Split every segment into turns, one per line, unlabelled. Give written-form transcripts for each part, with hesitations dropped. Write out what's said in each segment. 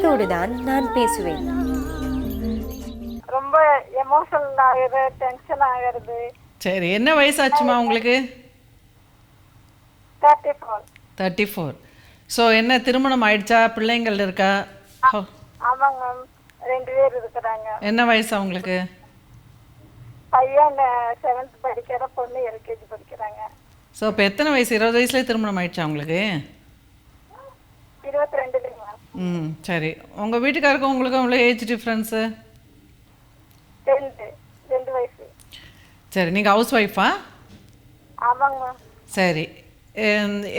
மனதோடு தான் நான் பேசுவேன்.
ரொம்ப எமோஷனல் ஆகுது, டென்ஷன் ஆகுறது.
சரி, என்ன வயசாச்சுமா உங்களுக்கு?
34.
34. ஸோ என்ன திருமணம் ஆயிடுச்சா? பிள்ளைங்கள் இருக்கா?
ஆமாங்க மேம், 2 பேர் இருக்கிறாங்க.
என்ன வயசு அவங்களுக்கு?
பையன் 7th படிக்கிற, பொண்ணு எல்கேஜி படிக்கிறாங்க.
ஸோ இப்போ எத்தனை வயசு? 20 வயசுலேயே திருமணம் ஆயிடுச்சா உங்களுக்கு?
22 மேம்.
சரி. உங்கள் வீட்டுக்காருக்கும் உங்களுக்கும் எவ்வளோ ஏஜ் டிஃப்ரென்ஸு?
2 வயசு.
சரி, நீங்கள் ஹவுஸ் ஒய்ஃபா?
ஆமாங்க மேம்.
சரி.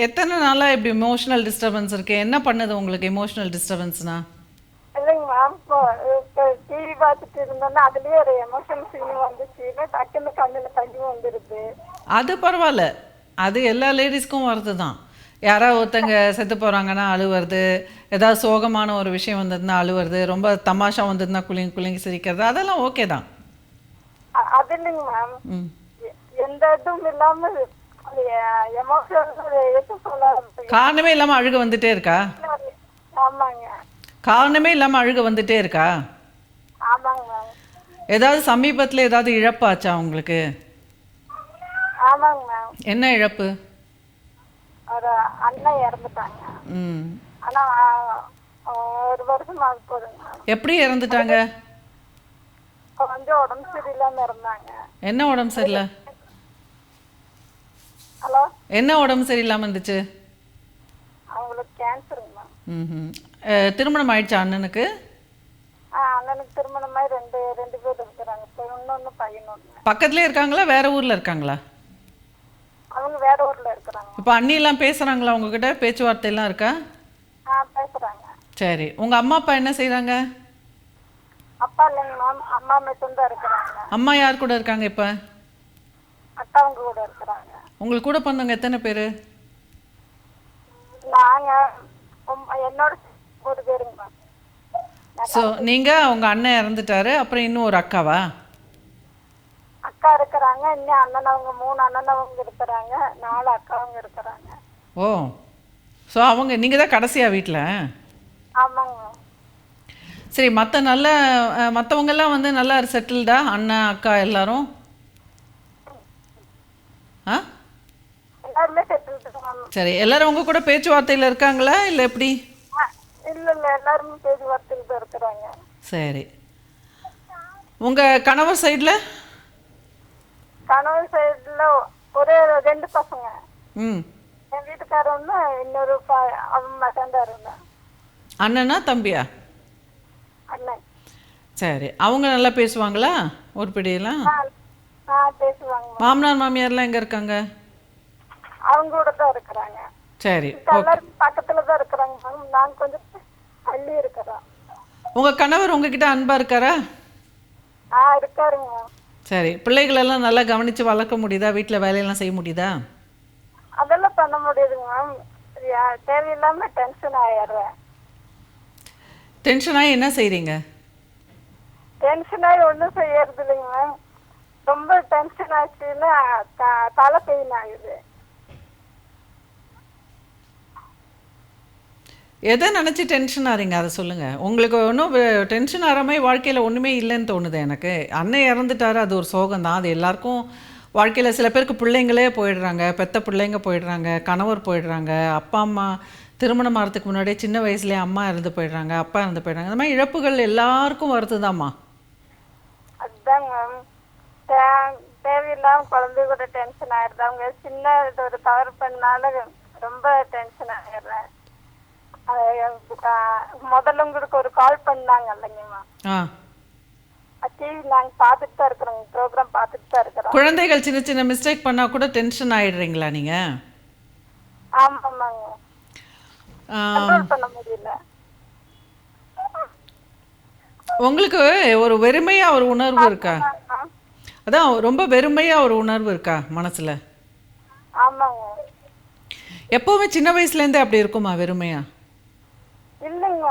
எத்தனை நாளாக இப்படி எமோஷ்னல் டிஸ்டர்பன்ஸ் இருக்குது? என்ன பண்ணுது உங்களுக்கு எமோஷ்னல் டிஸ்டர்பன்ஸ்னா?
இல்லைங்க மேம், இப்போ டிவி பார்த்துட்டு இருந்தோன்னா அதுலேயே ஒரு எமோஷனல் சீன் வந்துச்சு, டக்குன்னு கண்ணில் தண்ணி வந்துடுது.
அது பரவாயில்ல, அது எல்லா லேடிஸ்க்கும் வர்றது தான். யாராவது ஒருத்தங்க செத்து போகிறாங்கன்னா அழுவுறது, ஏதாவது சோகமான ஒரு விஷயம் வந்ததுன்னா அழுவுறது, ரொம்ப தமாஷா வந்ததுன்னா குளிங்க குளிங்க சிரிக்கிறது, அதெல்லாம் ஓகே தான்.
அது இல்லைங்க மேம், எந்த இதுவும் இல்லாமல் எமோஷனல் சொல்ல
காரணமே இல்லாமல் அழுக வந்துட்டே இருக்கா?
ஆமாங்க.
காரணமே இல்லாமல் அழுக வந்துட்டே இருக்கா?
ஆமாங்க மேம்.
ஏதாவது சமீபத்தில் ஏதாவது இழப்பாச்சா உங்களுக்கு?
ஆமாங்க மேம்.
என்ன இழப்பு?
ஒரு அண்ணன் இறந்துட்டாங்க. ஆனா 1 வருஷம் ஆக போகுதுங்க.
எப்படி இறந்துட்டாங்க?
கொஞ்சம் உடம்பு சரியில்லாம இருந்தாங்க.
என்ன உடம்பு சரியில்லை?
ஹலோ,
என்ன உடம்பு சரியில்லாமல் இருந்துச்சு?
அவங்களுக்கு கேன்சருங்க மேம்.
திருமணம் ஆயிடுச்சா அண்ணனுக்கு?
அண்ணனுக்கு திருமணமாய் 2 பேர் இருக்கிறாங்க. இன்னொன்னு பையன் ஒண்ணு.
பக்கத்துலேயே இருக்காங்களா, வேற ஊரில் இருக்காங்களா?
அவங்க வேற ஊர்ல இருக்கிறாங்க.
இப்போ அண்ணியெல்லாம் பேசுகிறாங்களா உங்ககிட்ட? பேச்சுவார்த்தையெல்லாம் இருக்கா?
பேசுறாங்க.
சரி. உங்கள் அம்மா அப்பா என்ன செய்கிறாங்க?
அப்பா இல்லைங்க மேம், அம்மா மட்டும் தான் இருக்கிறாங்க.
அம்மா யார் கூட இருக்காங்க இப்போ?
அக்காவங்க கூட இருக்கிறாங்க.
உங்களுக்கு கூட பிறந்தவங்க எத்தனை பேர்?
நாங்க என்னோட 1 பேருங்க மேம்.
ஸோ நீங்கள் உங்கள் அண்ணன் இறந்துட்டாரு, அப்புறம் இன்னும் ஒரு அக்காவா?
அக்கா இருக்கிறாங்க, இன்னும் அண்ணனவங்க 3 அண்ணனவங்க இருக்கிறாங்க, 4 அக்காவங்க இருக்கிறாங்க.
ஓ, ஸோ அவங்க நீங்கள் தான் கடைசியா வீட்டில்?
ஆமாங்க.
சரி. மற்றவங்கெல்லாம் வந்து நல்லா செட்டில்டா, அண்ணன் அக்கா எல்லாரும்? ஆ,
எல்லாருமே செட்டில்டு மேம்.
சரி. எல்லாரும் உங்கள் கூட பேச்சுவார்த்தையில் இருக்காங்களா இல்லை எப்படி?
இல்ல எல்லாருமே பேச்சுவார்த்தையில் தான் இருக்கிறாங்க.
சரி. உங்கள் கணவர் சைடில்?
கணவர் சைடுல ஒரே 2 பசங்க. என் வீட்டுக்காரர் ஒண்ணு, இன்னொரு அவன் மகன்தான் இருந்தான்.
அண்ணனா தம்பியா?
அண்ணன்.
சரி. அவங்க நல்லா பேசுவாங்களா ஒரு பிடியெல்லாம்?
பேசுவாங்க.
மாமனார் மாமியார்லாம் எங்கே இருக்காங்க?
அவங்க கூட தான் இருக்கிறாங்க.
சரி.
எல்லாரும் பக்கத்துல தான் இருக்கிறாங்க மேம், நாங்க கொஞ்சம் தள்ளி இருக்கிறோம்.
உங்கள் கணவர் உங்ககிட்ட அன்பாக இருக்காரா?
இருக்காருங்க மேம்.
சரி. பிள்ளைகளெல்லாம் நல்லா கவனித்து வளர்க்க முடியுதா? வீட்டில் வேலையெல்லாம் செய்ய முடியுதா?
அதெல்லாம் பண்ண முடியுதுங்க மேம். தேவையில்லாம டென்ஷன் ஆயிடுறேன்.
டென்ஷனாகி என்ன செய்கிறீங்க?
டென்ஷன் ஆகி ஒன்றும் செய்யறது இல்லைங்க மேம். ரொம்ப டென்ஷன் ஆச்சுன்னா தலை பெயின் ஆகுது.
எதை நினச்சி டென்ஷன் ஆகிறீங்க அதை சொல்லுங்கள். உங்களுக்கு ஒன்றும் டென்ஷன் ஆகிற மாதிரி வாழ்க்கையில் ஒன்றுமே இல்லைன்னு தோணுது எனக்கு. அண்ணன் இறந்துட்டாரு, அது ஒரு சோகம் தான். அது எல்லாருக்கும் வாழ்க்கையில் சில பேருக்கு பிள்ளைங்களே போயிடுறாங்க, பெத்த பிள்ளைங்க போயிடுறாங்க, கணவர் போயிடுறாங்க, அப்பா அம்மா திருமணம் ஆகிறதுக்கு முன்னாடியே சின்ன வயசுலேயே அம்மா இறந்து போயிடுறாங்க, அப்பா இறந்து போயிடுறாங்க. இந்த மாதிரி இழப்புகள் எல்லாருக்கும் வருதுதாம்மா.
அதுதாங்க மேம், தேவையில்லாம குழந்தை கூட டென்ஷன் ஆயிடுது. அவங்க சின்ன ஒரு தவறு பண்ணால ரொம்ப டென்ஷன் ஆயிடுறேன். முதல்ல உங்களுக்கு ஒரு கால் பண்ணாங்க இல்லைங்கம்மா, டிவி நாங்க பார்த்துட்டு தான் இருக்கிறோம், ப்ரோக்ராம் பார்த்துட்டு தான் இருக்கிறோம்.
குழந்தைகள் சின்ன சின்ன மிஸ்டேக் பண்ணால் கூட டென்ஷன் ஆகிடுறீங்களா நீங்கள்?
ஆமாம்மாங்க, கண்ட்ரோல் பண்ண முடியல.
உங்களுக்கு ஒரு வெறுமையாக ஒரு உணர்வு இருக்கா? அதான் ரொம்ப வெறுமையாக ஒரு உணர்வு இருக்கா மனசில்?
ஆமாங்க.
எப்போவுமே சின்ன வயசுலேருந்தே அப்படி இருக்குமா வெறுமையா?
இல்லைங்க,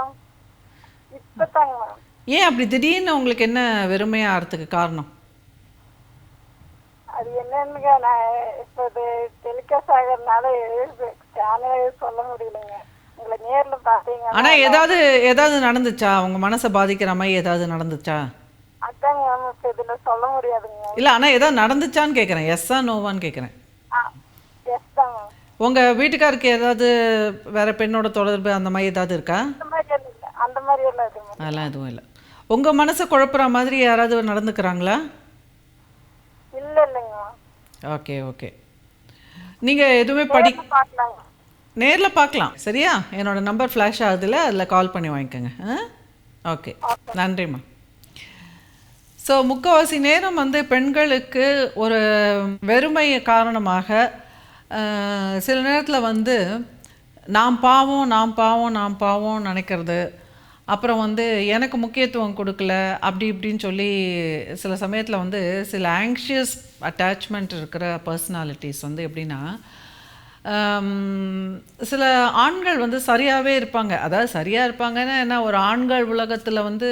இப்போதாங்க.
ஏன் அப்படி திடீர்னு உங்களுக்கு என்ன வெறுமையாக ஆகிறதுக்கு காரணம்?
அது என்னன்னு நான் இப்போ டெலிகாஸ்ட் ஆகிறதுனால சொல்ல முடியலைங்க. உங்களை நேர்ல பாத்தீங்கன்னா
ஆனால் ஏதாவது நடந்துச்சா உங்கள் மனசை பாதிக்கிற மாதிரி ஏதாவது நடந்துச்சா?
அதாங்க மேம் இப்ப இதுல சொல்ல முடியாதுங்க.
இல்லை ஆனால் ஏதாவது நடந்துச்சான்னு கேட்குறேன், எஸ்ஸா நோவான்னு கேட்குறேன்.
எஸ் தான் மேம்.
உங்கள் வீட்டுக்காருக்கு ஏதாவது வேற பெண்ணோட தொடர்பு அந்த மாதிரி ஏதாவது இருக்கா?
அந்த மாதிரி எல்லாம் இல்ல, அந்த மாதிரி எல்லாம் இது மேம்.
அதெல்லாம் எதுவும் இல்லை. உங்கள் மனசை குழப்புற மாதிரி யாராவது நடந்துக்கிறாங்களா?
இல்ல இல்லைங்க மேம்.
Okay okay. நீங்கள் எதுவுமே
பாக்கலாங்க.
நேரில் பார்க்கலாம் சரியா? என்னோட நம்பர் ஃப்ளாஷ் ஆகுதுல்ல, அதில் கால் பண்ணி வாங்கிக்கோங்க. ஓகே, நன்றிம்மா. ஸோ முக்கால்வாசி நேரம் வந்து பெண்களுக்கு ஒரு வெறுமை காரணமாக சில நேரத்தில் வந்து நாம் பாவம் நாம் பாவம் நாம் பாவம் நினைக்கிறது, அப்புறம் வந்து எனக்கு முக்கியத்துவம் கொடுக்கல அப்படி இப்படின்னு சொல்லி சில சமயத்தில் வந்து சில ஆங்ஷியஸ் அட்டாச்மெண்ட் இருக்கிற பர்சனாலிட்டிஸ் வந்து எப்படின்னா சில ஆண்கள் வந்து சரியாகவே இருப்பாங்க. அதாவது சரியாக இருப்பாங்கன்னா என்ன, ஒரு ஆண்கள் உலகத்தில் வந்து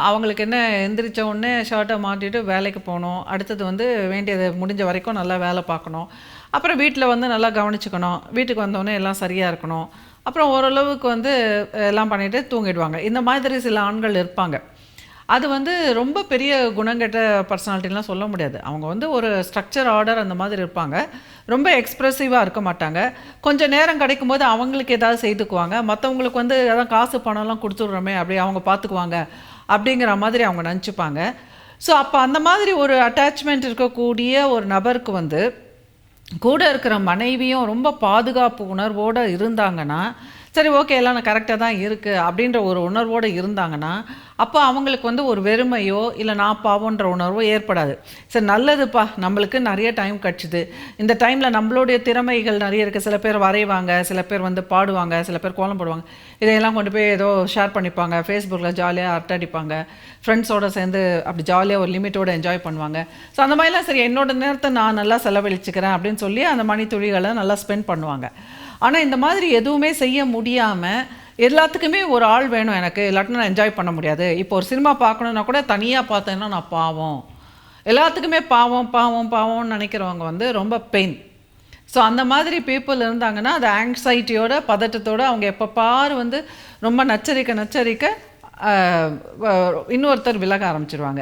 அவங்களுக்கு என்ன, எந்திரிச்ச உடனே ஷர்ட்டை மாட்டிட்டு வேலைக்கு போகணும், அடுத்தது வந்து வேண்டியது முடிஞ்ச வரைக்கும் நல்லா வேலை பார்க்கணும், அப்புறம் வீட்டில் வந்து நல்லா கவனிச்சுக்கணும், வீட்டுக்கு வந்தோடனே எல்லாம் சரியாக இருக்கணும், அப்புறம் ஓரளவுக்கு வந்து எல்லாம் பண்ணிவிட்டு தூங்கிடுவாங்க. இந்த மாதிரி சில ஆண்கள் இருப்பாங்க. அது வந்து ரொம்ப பெரிய குணங்கெட்ட பர்சனாலிட்டிலாம் சொல்ல முடியாது. அவங்க வந்து ஒரு ஸ்ட்ரக்சர் ஆர்டர் அந்த மாதிரி இருப்பாங்க. ரொம்ப எக்ஸ்ப்ரெசிவாக இருக்க மாட்டாங்க. கொஞ்சம் நேரம் கிடைக்கும்போது அவங்களுக்கு ஏதாவது செய்துக்குவாங்க, மற்றவங்களுக்கு வந்து அதான் காசு பணம்லாம் கொடுத்துட்றோமே அப்படி அவங்க பார்த்துக்குவாங்க அப்படிங்கிற மாதிரி அவங்க நினச்சிப்பாங்க. ஸோ அப்போ அந்த மாதிரி ஒரு அட்டாச்மெண்ட் இருக்கக்கூடிய ஒரு நபருக்கு வந்து கூட இருக்கிற மனைவியும் ரொம்ப பாதுகாப்பு உணர்வோடு இருந்தாங்கன்னா, சரி ஓகே எல்லாம் நான் கரெக்டாக தான் இருக்குது அப்படின்ற ஒரு உணர்வோடு இருந்தாங்கன்னா, அப்போ அவங்களுக்கு வந்து ஒரு வெறுமையோ இல்லை நான் பாவோன்ற உணர்வோ ஏற்படாது. சரி நல்லதுப்பா, நம்மளுக்கு நிறைய டைம் கிடச்சிது, இந்த டைமில் நம்மளுடைய திறமைகள் நிறைய இருக்குது. சில பேர் வரைவாங்க, சில பேர் வந்து பாடுவாங்க, சில பேர் கோலம் போடுவாங்க, இதையெல்லாம் கொண்டு போய் ஏதோ ஷேர் பண்ணிப்பாங்க, ஃபேஸ்புக்கில் ஜாலியாக அரட்டடிப்பாங்க, ஃப்ரெண்ட்ஸோடு சேர்ந்து அப்படி ஜாலியாக ஒரு லிமிட்டோடு என்ஜாய் பண்ணுவாங்க. ஸோ அந்த மாதிரிலாம் சரி என்னோட நேரத்தை நான் நல்லா செலவழிச்சுக்கிறேன் அப்படின்னு சொல்லி அந்த மணித்துளிகளை நல்லா ஸ்பெண்ட் பண்ணுவாங்க. ஆனால் இந்த மாதிரி எதுவுமே செய்ய முடியாமல் எல்லாத்துக்குமே ஒரு ஆள் வேணும் எனக்கு, இல்லாட்டினா நான் என்ஜாய் பண்ண முடியாது. இப்போ ஒரு சினிமா பார்க்கணுன்னா கூட தனியாக பார்த்தேன்னா நான் பாவம், எல்லாத்துக்குமே பாவம் பாவம் பாவம்னு நினைக்கிறவங்க வந்து ரொம்ப பெயின். ஸோ அந்த மாதிரி பீப்புள் இருந்தாங்கன்னா அது ஆங்ஸைட்டியோட பதட்டத்தோடு அவங்க எப்போ பாரு வந்து ரொம்ப நச்சரிக்க இன்னொருத்தர் விலக ஆரம்பிச்சிருவாங்க.